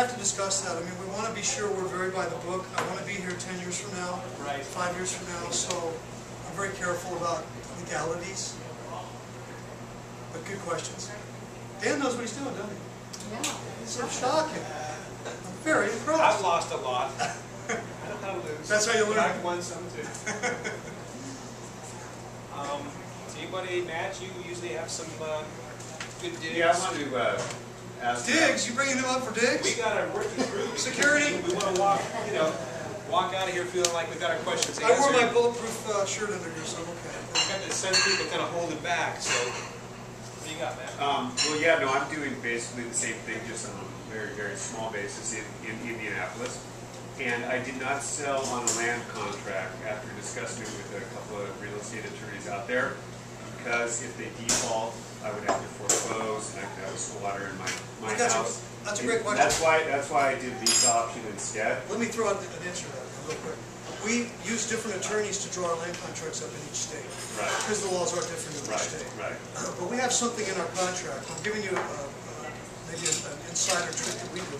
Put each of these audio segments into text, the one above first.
have to discuss that. I mean, we want to be sure we're very by the book. I want to be here 10 years from now, right. 5 years from now, so I'm very careful about legalities. But good questions. Dan knows what he's doing, doesn't he? Yeah. It's so shocking. I'm very impressed. I've lost a lot. I know how to lose. That's how you learn. I've won some too. Anybody, Matt, you usually have some good digs? Yeah, I want to ask Diggs? You bringing him up for digs? We got our working group. Security? We want to walk, walk out of here feeling like we got our questions I answered. wore my bulletproof shirt under here, so I'm okay. We got to send people kind of hold it back, so what do you got, Matt? well, yeah, no, I'm doing basically the same thing, just on a very, very small basis in Indianapolis. And I did not sell on a land contract after discussing it with a couple of real estate attorneys out there, because if they default, I would have to foreclose, and I could have water in my house. That's a great question. That's why I did lease option instead. Let me throw out an answer to that real quick. We use different attorneys to draw our land contracts up in each state. Right. Because the laws are different in each state. Right. But we have something in our contract. I'm giving you maybe an insider trick that we do.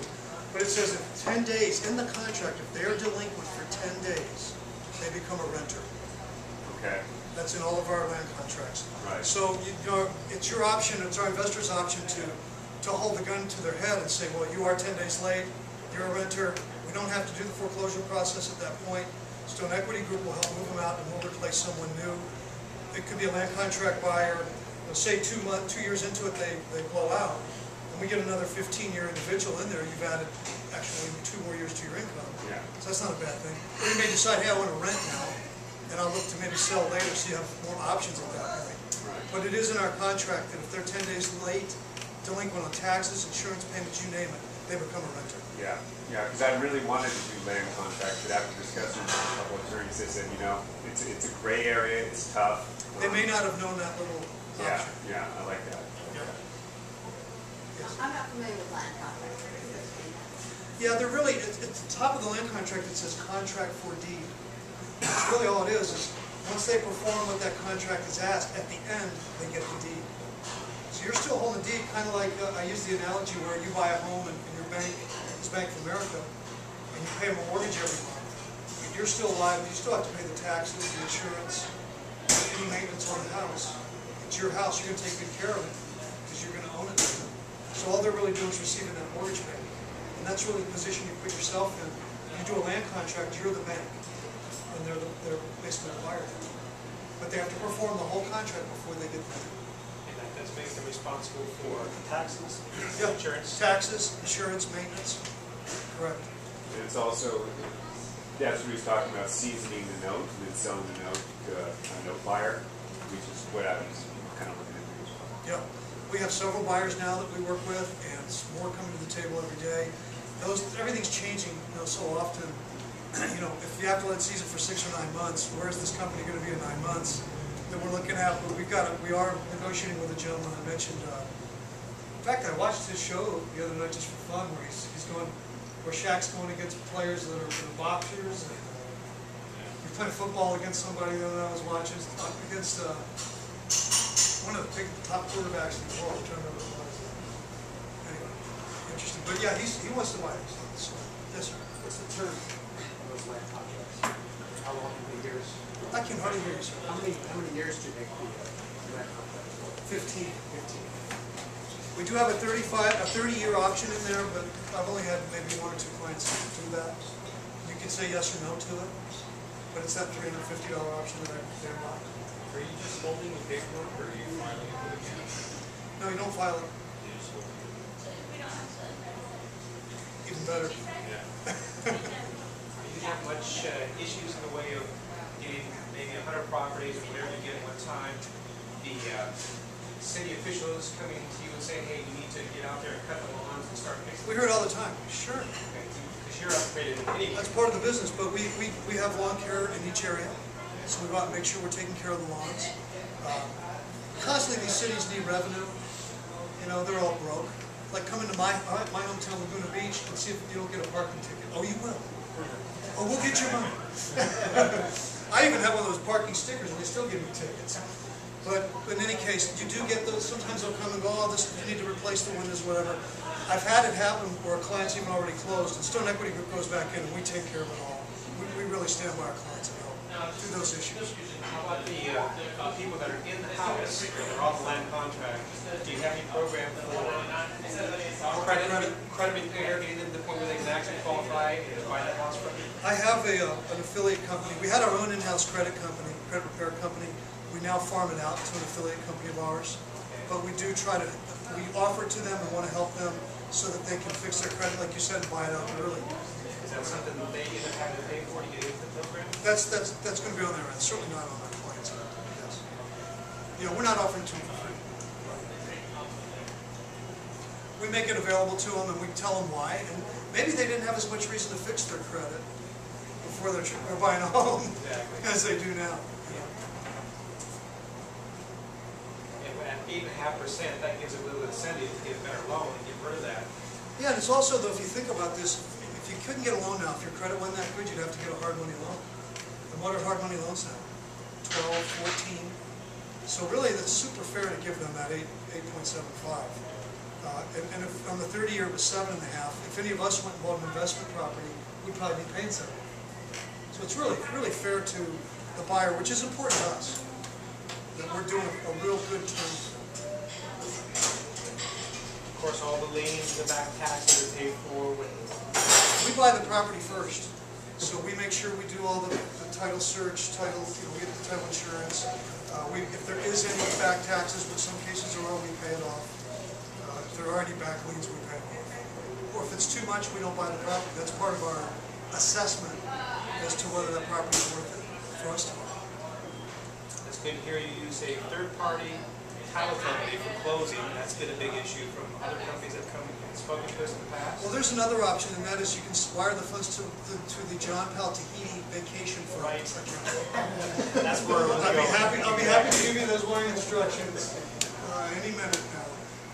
But it says if 10 days in the contract, if they are delinquent for 10 days, they become a renter. Okay. That's in all of our land contracts. Right. So it's your option, it's our investor's option to hold the gun to their head and say, well, you are 10 days late, you're a renter, we don't have to do the foreclosure process at that point. Stone Equity Group will help move them out and we'll replace someone new. It could be a land contract buyer. Say 2 years into it, they blow out. And we get another 15-year individual in there, you've added actually 2 more years to your income. Yeah. So that's not a bad thing. Or you may decide, hey, I want to rent now, and I'll look to maybe sell later so you have more options at that point. Right. But it is in our contract that if they're 10 days late, delinquent on taxes, insurance payments, you name it, they become a renter. Yeah, because I really wanted to do land contracts, but after discussing with a couple of attorneys, they said, it's a gray area, it's tough. They may not have known that little option. Yeah, I like that. Yeah. Yes. I'm not familiar with land contracts. Yeah, they're really, at the top of the land contract it says contract for deed. That's really all it is once they perform what that contract is asked, at the end they get the deed. So you're still holding the deed, kind of like, I use the analogy where you buy a home and your bank is Bank of America, and you pay them a mortgage every month. And you're still liable, you still have to pay the taxes, the insurance, any maintenance on the house. It's your house, you're going to take good care of it, because you're going to own it. So all they're really doing is receiving that mortgage payment. And that's really the position you put yourself in. If you do a land contract, you're the bank. And they're basically the buyer. But they have to perform the whole contract before they get that. And that's making them responsible for taxes, Yeah. insurance. Taxes, insurance, maintenance. Correct. And it's also, that's what he's talking about, seasoning the note and then selling the note to a note buyer, which is what I was kind of looking at doing as well. Yeah. We have several buyers now that we work with, and more coming to the table every day. Everything's changing, so often. If you have to let season for 6 or 9 months, where is this company going to be in 9 months that we're looking at? But we are negotiating with a gentleman I mentioned. In fact, I watched his show the other night just for fun, where where Shaq's going against players that are boxers. And, he's playing football against somebody that I was watching, against one of the top quarterbacks in the world. I'm trying to remember what it was. Anyway, interesting. But yeah, he wants to buy it. So, yes, sir. What's the term of those land contracts? How long, how many years? I can hardly hear you, sir. How many years do you make the land contract for? 15. We do have a 30-year option in there, but I've only had maybe 1 or 2 clients do that. You can say yes or no to it, but it's that $350 option that I unlock. Are you just holding the paperwork, or are you filing it with a cash? No, you don't file it. You just hold it. Even better. Yeah. Do you have much issues in the way of getting maybe 100 properties or whatever you get at one time? The city officials coming to you and saying, hey, you need to get out there and cut the lawns and start fixing We hear it all the time. Sure. because you're upgraded anyway. That's part of the business, but we have lawn care in each area, so we want to make sure we're taking care of the lawns. Constantly, these cities need revenue. They're all broke. Like coming to my hometown, Laguna Beach, and see if you don't get a parking ticket. Oh, you will. Oh, we'll get your money. I even have one of those parking stickers, and they still give me tickets. But in any case, you do get those, sometimes they'll come and go, oh, this, you need to replace the windows, whatever. I've had it happen where a client's even already closed, and Stone Equity Group goes back in and we take care of it all. We really stand by our clients and help through those issues. How about the people that are in the house, they're off the land contract? Do you have any program for credit repair, getting them to the point where they can actually qualify and buy that house from you? I have an affiliate company. We had our own in-house credit company, credit repair company. We now farm it out to an affiliate company of ours. But we do try to, we offer it to them and want to help them so that they can fix their credit, like you said, and buy it out early. Is that something that they end up having to pay for to get into the program? That's going to be on their end, certainly not on our clients' end, yes. You know, we're not offering to them for free. We make it available to them and we tell them why, and maybe they didn't have as much reason to fix their credit before they're buying a home as they do now. At 8.5%, that gives a little incentive to get a better loan and get rid of that. Yeah, and it's also, though, if you think about this, if you couldn't get a loan now, if your credit wasn't that good, you'd have to get a hard money loan. And what are hard money loans now? 12, 14. So really, that's super fair to give them that 8.75. And if on the 30-year it was 7.5, if any of us went and bought an investment property, we'd probably be paying 7. So it's really fair to the buyer, which is important to us, that we're doing a real good term. Of course, all the liens, the back taxes are paid for with. We buy the property first, so we make sure we do all the title search, we get the title insurance. If there is any back taxes, which some cases there are, we pay it off. If there are any back liens, we pay it off. Or if it's too much, we don't buy the property. That's part of our assessment as to whether that property is worth it for us to buy. It's good to hear you use a third-party title company for closing. That's been a big issue from other companies that have come and spoken to us in the past. Well, there's another option, and that is you can wire the funds to the John Powell Tahiti vacation fund. Right. That's where I'll be happy to give you those wiring instructions any minute now.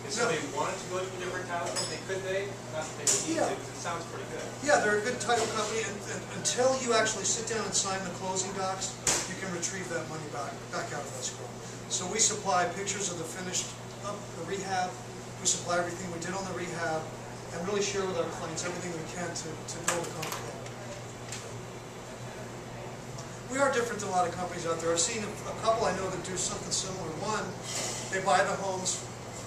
If somebody wanted to go to a different title company, could they? Not that they need to, because it sounds pretty good. Yeah, they're a good title company, and until you actually sit down and sign the closing docs, you can retrieve that money back out of escrow. So we supply pictures of the finished the rehab. We supply everything we did on the rehab, and really share with our clients everything we can to build a company. We are different than a lot of companies out there. I've seen a couple I know that do something similar. One, they buy the homes,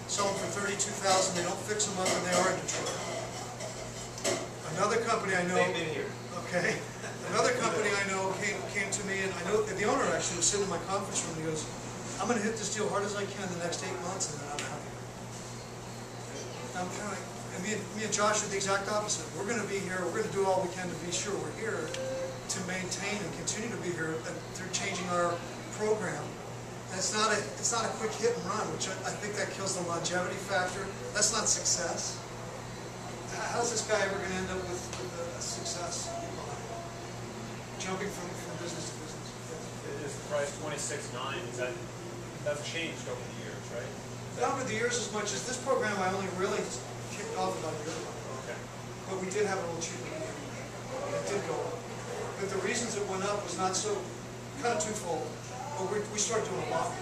sell them for $32,000. They don't fix them up, and they are in Detroit. Another company I know. They've been here. Okay. Another company I know came to me, and I know the owner actually was sitting in my conference room. And he goes, "I'm going to hit this deal hard as I can the next 8 months, and then I'm happy." I'm kind of, and me and Josh are the exact opposite. We're going to be here. We're going to do all we can to be sure we're here to maintain and continue to be here through changing our program. And it's not a quick hit and run, which I think that kills the longevity factor. That's not success. How's this guy ever going to end up with a success? Jumping from business to business. Is the price $26,900? That's changed over the years, right? Over the years, as much as this program, I only really kicked off about a year ago. Okay. But we did have a little cheaper. It did go up. But the reasons it went up was not so, kind of twofold. But we started doing a lot.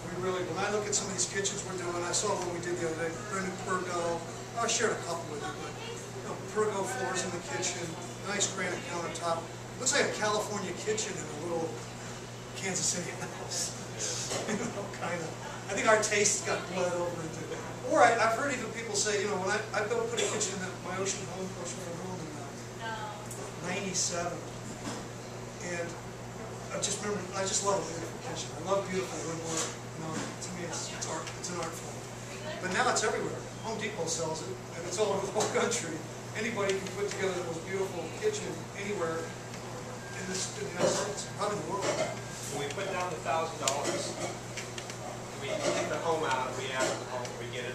We really, when I look at some of these kitchens we're doing, I saw what we did the other day. Brand new Pergo. I shared a couple with you, but Pergo floors in the kitchen, nice granite countertop. Looks like a California kitchen in a little Kansas City house. Kind of. I think our tastes got bled over into it. Or I've heard even people say, when I built put a kitchen in my ocean home in 97, and I just love a beautiful kitchen. I love beautiful woodwork. To me, it's art. It's an art form. But now it's everywhere. Home Depot sells it, and it's all over the whole country. Anybody can put together the most beautiful kitchen anywhere in the United States, probably the world. When we put down the $1,000, we take the home out, we add the home, we get it.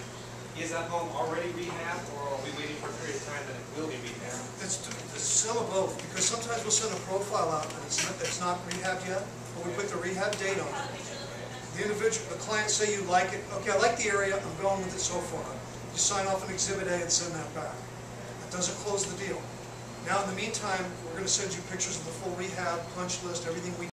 Is that home already rehabbed, or are we waiting for a period of time that it will be rehabbed? It's some of both, because sometimes we'll send a profile out and it's not rehabbed yet, but we put the rehab date on it. The client say you like it. Okay, I like the area, I'm going with it so far. You sign off an Exhibit A and send that back. That doesn't close the deal. Now, in the meantime, we're going to send you pictures of the full rehab punch list, everything we